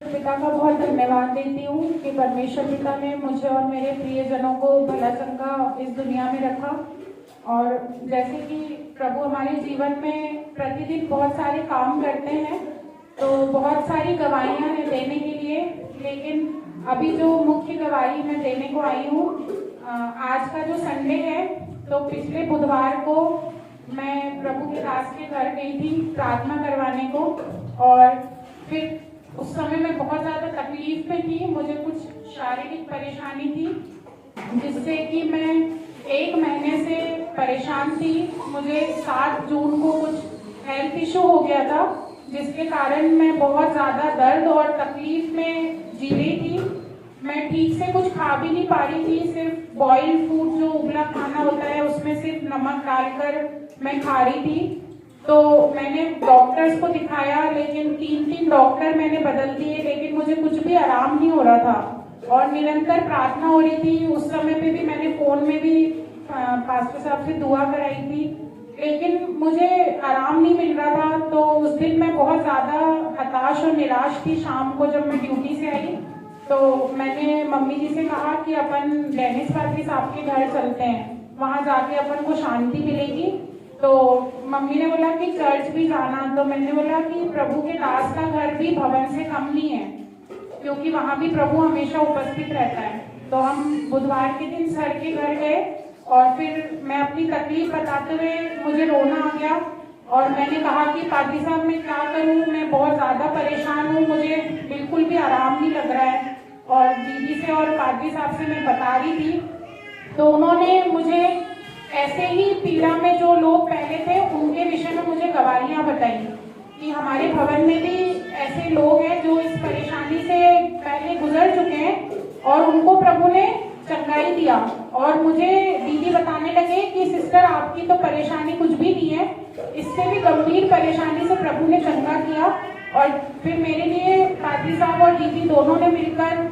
पिता का बहुत धन्यवाद देती हूँ कि परमेश्वर पिता ने मुझे और मेरे प्रियजनों को भला चंगा इस दुनिया में रखा। और जैसे कि प्रभु हमारे जीवन में प्रतिदिन बहुत सारे काम करते हैं, तो बहुत सारी गवाहियाँ हैं देने के लिए, लेकिन अभी जो मुख्य गवाही मैं देने को आई हूँ, आज का जो संडे है, तो पिछले बुधवार को मैं प्रभु के दास के घर गई थी प्रार्थना करवाने को। और फिर उस समय मैं बहुत ज़्यादा तकलीफ में थी, मुझे कुछ शारीरिक परेशानी थी जिससे कि मैं 1 महीने से परेशान थी। मुझे 7 जून को कुछ हेल्थ इशू हो गया था, जिसके कारण मैं बहुत ज़्यादा दर्द और तकलीफ में जी रही थी। मैं ठीक से कुछ खा भी नहीं पा रही थी, सिर्फ बॉइल्ड फूड जो उबला खाना होता है उसमें सिर्फ नमक डालकर मैं खा रही थी। तो मैंने डॉक्टर्स को दिखाया, लेकिन 3 डॉक्टर मैंने बदल दिए, लेकिन मुझे कुछ भी आराम नहीं हो रहा था और निरंतर प्रार्थना हो रही थी। उस समय पे भी मैंने फोन में भी पास्टर साहब से दुआ कराई थी, लेकिन मुझे आराम नहीं मिल रहा था। तो उस दिन मैं बहुत ज़्यादा हताश और निराश थी। शाम को जब मैं ड्यूटी से आई तो मैंने मम्मी जी से कहा कि अपन डेनिस पादरी साहब के घर चलते हैं, वहाँ जाके अपन को शांति मिलेगी। तो मम्मी ने बोला कि चर्च भी जाना, तो मैंने बोला कि प्रभु के दास का घर भी भवन से कम नहीं है, क्योंकि वहाँ भी प्रभु हमेशा उपस्थित रहता है। तो हम बुधवार के दिन सर के घर गए और फिर मैं अपनी तकलीफ बताते हुए मुझे रोना आ गया और मैंने कहा कि पादरी साहब मैं क्या करूँ, मैं बहुत ज़्यादा परेशान हूँ, मुझे बिल्कुल भी आराम नहीं लग रहा है। और दीदी से और पादरी साहब से मैं बता रही थी, तो उन्होंने मुझे ऐसे ही पीड़ा में जो लोग पहले थे उनके विषय में मुझे गवाहियाँ बताई कि हमारे भवन में भी ऐसे लोग हैं जो इस परेशानी से पहले गुजर चुके हैं और उनको प्रभु ने चंगाई दिया। और मुझे दीदी बताने लगे कि सिस्टर आपकी तो परेशानी कुछ भी नहीं है, इससे भी गंभीर परेशानी से प्रभु ने चंगा किया। और फिर मेरे लिए पादरी साहब और दीदी दोनों ने मिलकर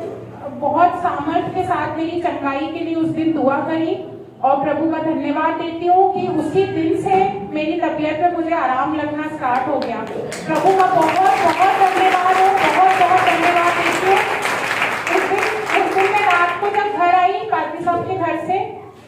बहुत सामर्थ्य के साथ मेरी चंगाई के लिए उस दिन दुआ करी और प्रभु का धन्यवाद देती हूँ कि उसी दिन से मेरी तबीयत में मुझे आराम लगना स्टार्ट हो गया। प्रभु का बहुत बहुत धन्यवाद हो, बहुत बहुत धन्यवाद देती हूँ। उस दिन मैं रात को जब घर आई पादरी साहब के घर से,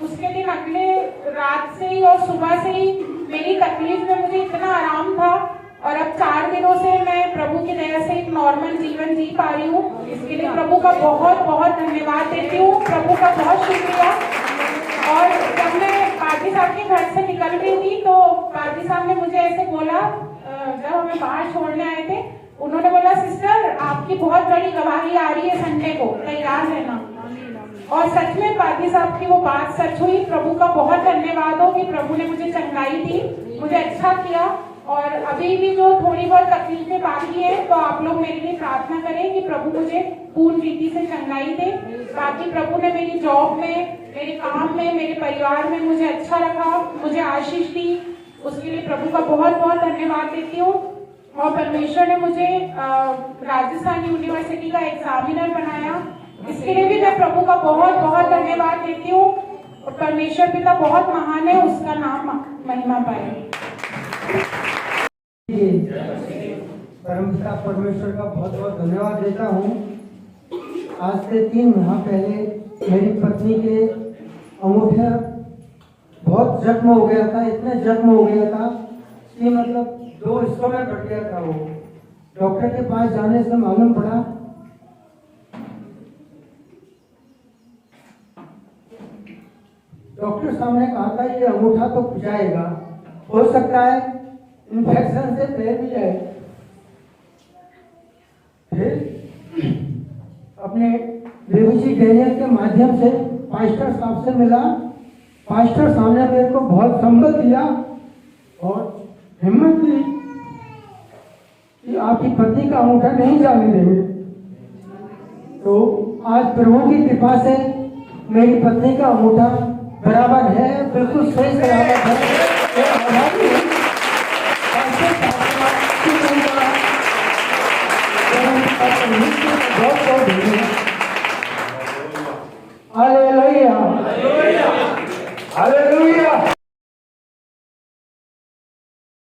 उसके दिन अगले रात से ही और सुबह से ही मेरी तकलीफ में मुझे इतना आराम था और अब 4 दिनों से मैं प्रभु की दया से एक नॉर्मल जीवन जी पा रही हूँ। इसके लिए प्रभु का बहुत बहुत धन्यवाद देती हूँ, प्रभु का बहुत शुक्रिया। और जब मैं पादरी साहब के घर से निकल रही थी तो पादरी साहब ने मुझे ऐसे बोला, जब हमें बाहर छोड़ने आए थे, उन्होंने बोला सिस्टर आपकी बहुत बड़ी गवाही आ रही है संडे को, तैयार रहना। और सच में पादरी साहब की वो बात सच हुई। प्रभु का बहुत धन्यवाद हो कि प्रभु ने मुझे चंगाई दी, मुझे अच्छा किया। और अभी भी जो थोड़ी बहुत तकलीफें बाकी है, तो आप लोग मेरे लिए प्रार्थना करें कि प्रभु मुझे पूर्ण रीति से चंगाई दे। बाकी प्रभु ने मेरी जॉब में, मेरे काम में, मेरे परिवार में मुझे अच्छा रखा, मुझे आशीष दी, उसके लिए प्रभु का बहुत बहुत धन्यवाद देती हूँ। और परमेश्वर ने मुझे राजस्थान यूनिवर्सिटी का एग्जामिनर बनाया, इसके लिए भी मैं प्रभु का बहुत बहुत धन्यवाद देती हूँ। और परमेश्वर पिता बहुत महान है, उसका नाम महिमा पाए। परमपिता परमेश्वर का बहुत बहुत धन्यवाद देता हूँ। आज से 3 माह पहले मेरी पत्नी के अंगूठे बहुत जख्म हो गया था, इतने जख्म हो गया था कि मतलब 2 हिस्सों में कट गया था। वो डॉक्टर के पास जाने से मालूम पड़ा, डॉक्टर साहब ने कहा था ये अंगूठा तो जाएगा, हो सकता है इन्फेक्शन से फैल भी जाए। फिर अपने बेबीजी डेनियल के माध्यम से पास्टर साहब से मिला। पास्टर साहब ने मेरे को बहुत संबल दिया और हिम्मत दी कि आपकी पत्नी का अंगूठा नहीं जाने देंगे। तो आज प्रभु की कृपा से मेरी पत्नी का अंगूठा बराबर है, बिल्कुल सही बराबर है। बहुत बहुत